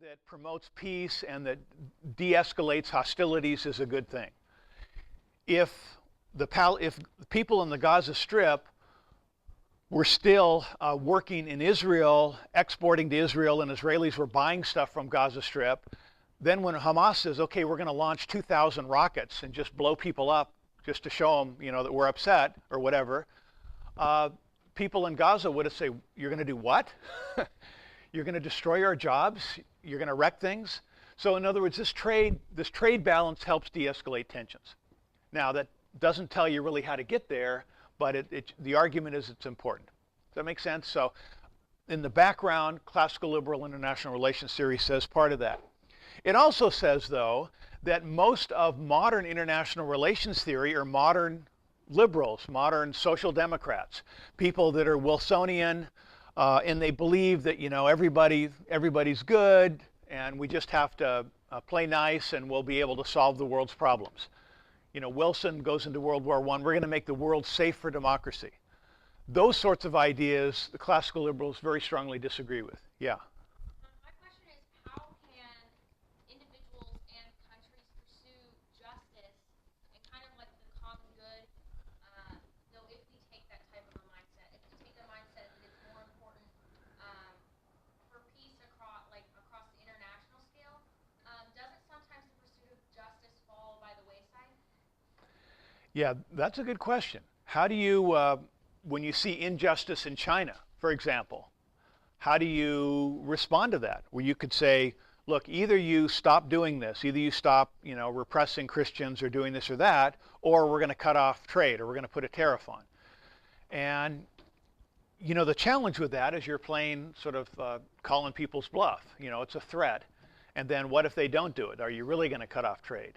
that promotes peace and that de-escalates hostilities is a good thing. If the people in the Gaza Strip were still working in Israel, exporting to Israel, and Israelis were buying stuff from Gaza Strip, then when Hamas says, okay, we're going to launch 2,000 rockets and just blow people up just to show them, you know, that we're upset or whatever, people in Gaza would have said, you're going to do what? You're going to destroy our jobs? You're going to wreck things? So in other words, this trade balance helps de-escalate tensions. Now, that doesn't tell you really how to get there, but the argument is it's important. Does that make sense? So in the background, classical liberal international relations theory says part of that. It also says, though, that most of modern international relations theory are modern liberals, modern social democrats, people that are Wilsonian, and they believe that, you know, everybody's good, and we just have to play nice, and we'll be able to solve the world's problems. You know, Wilson goes into World War I, we're going to make the world safe for democracy. Those sorts of ideas, the classical liberals very strongly disagree with. Yeah. My question is, how can individuals and countries pursue justice and kind of like the common good, though if we take that type of a mindset, if we take the mindset that it's more important for peace across the international scale, doesn't sometimes the pursuit of justice fall by the wayside? Yeah, that's a good question. How do you, when you see injustice in China, for example, how do you respond to that? Where you could say, look, either you stop doing this, either you stop, you know, repressing Christians or doing this or that, or we're going to cut off trade, or we're going to put a tariff on. And, you know, the challenge with that is you're playing sort of calling people's bluff. You know, it's a threat. And then what if they don't do it? Are you really going to cut off trade?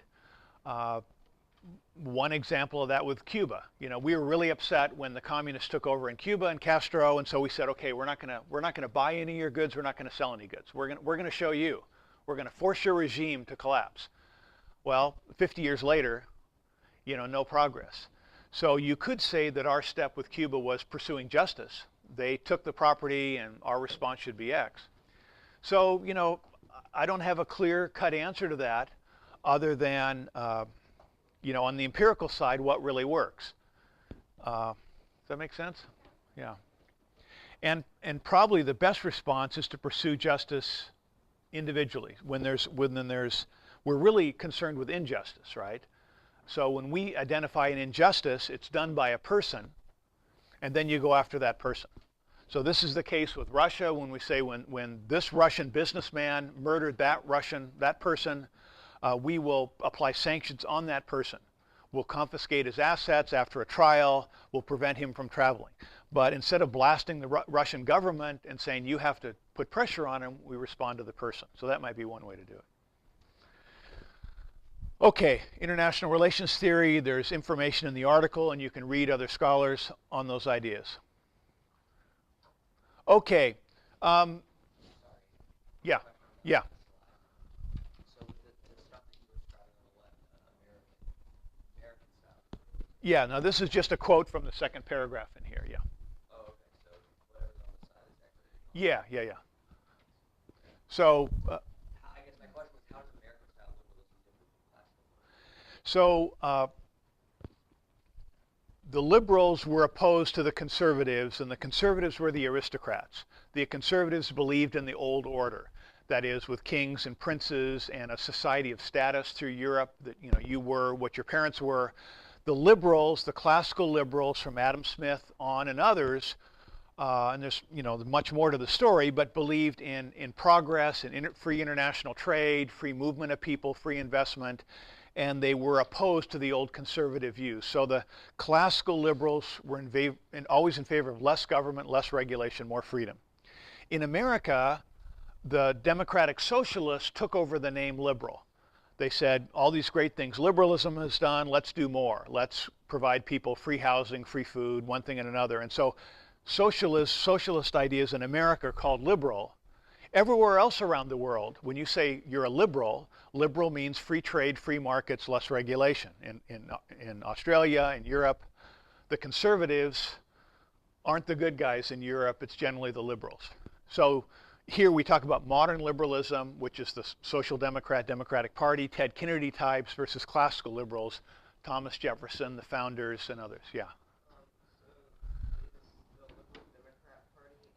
One example of that with Cuba. You know, we were really upset when the communists took over in Cuba and Castro, and so we said, okay, we're not going to buy any of your goods. We're not going to sell any goods. We're going to show you. We're going to force your regime to collapse. Well, 50 years later, you know, no progress. So you could say that our step with Cuba was pursuing justice. They took the property, and our response should be X. So, you know, I don't have a clear-cut answer to that, other than you know, on the empirical side, what really works. Does that make sense? Yeah. And probably the best response is to pursue justice individually. We're really concerned with injustice, right? So when we identify an injustice, it's done by a person, and then you go after that person. So this is the case with Russia when we say when this Russian businessman murdered that person, we will apply sanctions on that person. We'll confiscate his assets after a trial. We'll prevent him from traveling. But instead of blasting the Russian government and saying you have to put pressure on him, we respond to the person. So that might be one way to do it. Okay, international relations theory. There's information in the article, and you can read other scholars on those ideas. Okay. Yeah. Yeah, now this is just a quote from the second paragraph in here, yeah. Oh, okay, so whatever's on the side is equity. Yeah. So, I guess my question was, how does American style liberalism differ from classical? So, the liberals were opposed to the conservatives, and the conservatives were the aristocrats. The conservatives believed in the old order, that is, with kings and princes and a society of status through Europe, that, you know, you were what your parents were. The liberals, the classical liberals from Adam Smith on and others, and there's, you know, much more to the story, but believed in progress, in free international trade, free movement of people, free investment, and they were opposed to the old conservative views. So the classical liberals were always in favor of less government, less regulation, more freedom. In America, the democratic socialists took over the name liberal. They said, all these great things liberalism has done, let's do more. Let's provide people free housing, free food, one thing and another. And so socialist ideas in America are called liberal. Everywhere else around the world, when you say you're a liberal, liberal means free trade, free markets, less regulation. In Australia, in Europe, the conservatives aren't the good guys in Europe, it's generally the liberals. So here we talk about modern liberalism, which is the social democrat, Democratic Party, Ted Kennedy types versus classical liberals, Thomas Jefferson, the founders, and others. Yeah. The Liberal Democrat Party in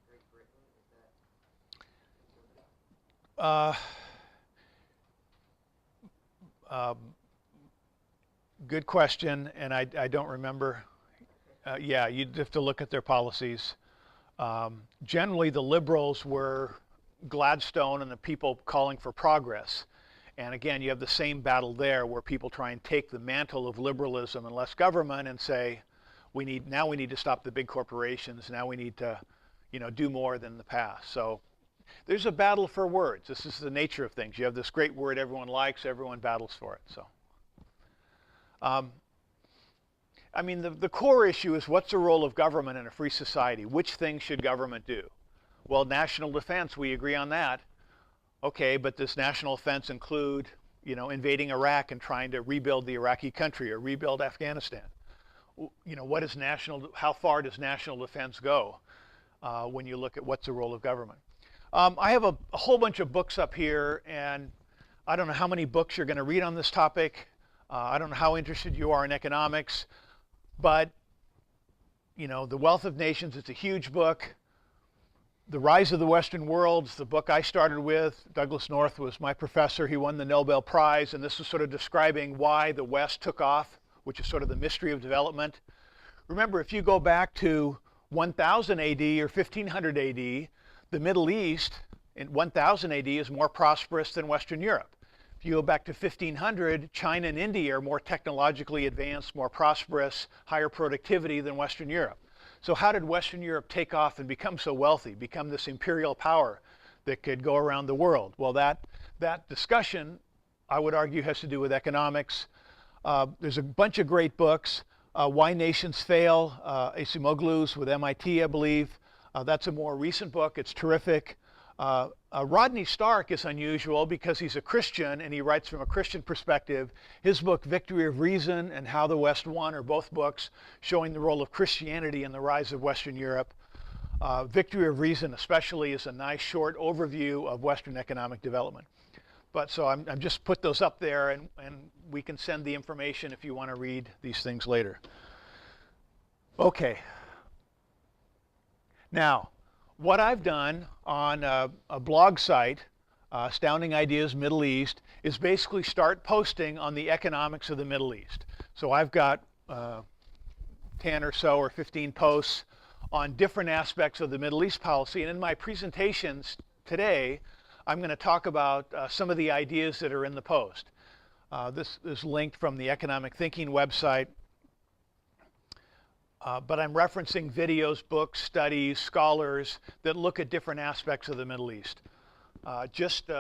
Great Britain, is that conservative? Good question, and I don't remember. Yeah, you'd have to look at their policies. Generally, the liberals were Gladstone and the people calling for progress. And again, you have the same battle there where people try and take the mantle of liberalism and less government and say, we need to stop the big corporations. Now we need to, do more than the past. So there's a battle for words. This is the nature of things. You have this great word everyone likes, everyone battles for it. So, the core issue is what's the role of government in a free society? Which things should government do? Well, national defense, we agree on that. Okay, but does national defense include, invading Iraq and trying to rebuild the Iraqi country or rebuild Afghanistan? How far does national defense go when you look at what's the role of government? I have a whole bunch of books up here, and I don't know how many books you're going to read on this topic. I don't know how interested you are in economics, but, The Wealth of Nations, it's a huge book. The Rise of the Western Worlds, the book I started with. Douglas North was my professor. He won the Nobel Prize, and this is sort of describing why the West took off, which is sort of the mystery of development. Remember, if you go back to 1000 AD or 1500 AD, the Middle East in 1000 AD is more prosperous than Western Europe. If you go back to 1500, China and India are more technologically advanced, more prosperous, higher productivity than Western Europe. So how did Western Europe take off and become so wealthy, become this imperial power that could go around the world? Well, that discussion, I would argue, has to do with economics. There's a bunch of great books. Why Nations Fail, Acemoglu's with MIT, I believe. That's a more recent book. It's terrific. Rodney Stark is unusual because he's a Christian and he writes from a Christian perspective. His book, Victory of Reason and How the West Won, are both books showing the role of Christianity in the rise of Western Europe. Victory of Reason especially is a nice short overview of Western economic development. But so I'm just put those up there, and we can send the information if you want to read these things later. Okay. Now, what I've done on a blog site, Astounding Ideas Middle East, is basically start posting on the economics of the Middle East. So I've got 10 or so or 15 posts on different aspects of the Middle East policy. And in my presentations today, I'm going to talk about some of the ideas that are in the post. This is linked from the Economic Thinking website. But I'm referencing videos, books, studies, scholars that look at different aspects of the Middle East. Just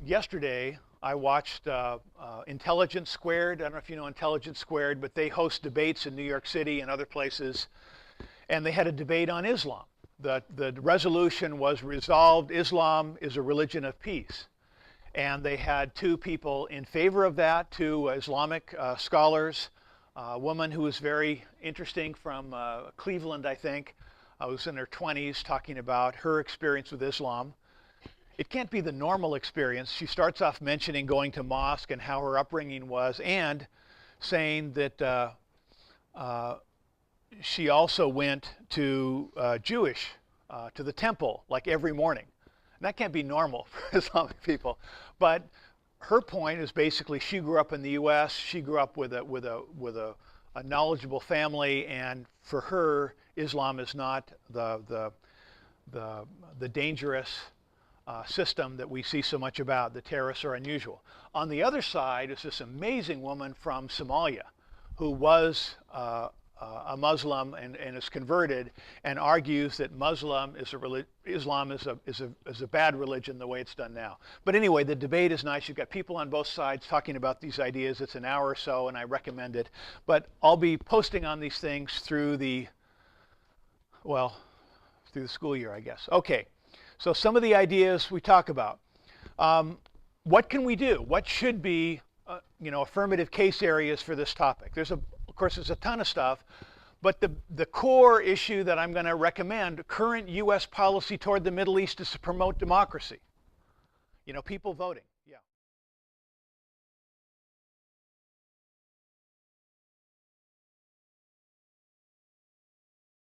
yesterday, I watched Intelligence Squared. I don't know if you know Intelligence Squared, but they host debates in New York City and other places. And they had a debate on Islam. The resolution was resolved, Islam is a religion of peace. And they had two people in favor of that, two Islamic scholars. A woman who was very interesting from Cleveland, I think, was in her 20s, talking about her experience with Islam. It can't be the normal experience. She starts off mentioning going to mosque and how her upbringing was, and saying that she also went to Jewish, to the temple, like every morning. And that can't be normal for Islamic people. But her point is basically she grew up in the U.S. She grew up with a knowledgeable family, and for her, Islam is not the dangerous system that we see so much about. The terrorists are unusual. On the other side is this amazing woman from Somalia who was a Muslim and is converted, and argues that Islam is a bad religion the way it's done now. But anyway, the debate is nice. You've got people on both sides talking about these ideas. It's an hour or so, and I recommend it. But I'll be posting on these things through the school year, I guess. Okay, so some of the ideas we talk about. What can we do? What should be affirmative case areas for this topic? Of course, there's a ton of stuff, But the core issue that I'm going to recommend, current U.S. policy toward the Middle East, is to promote democracy. You know, people voting.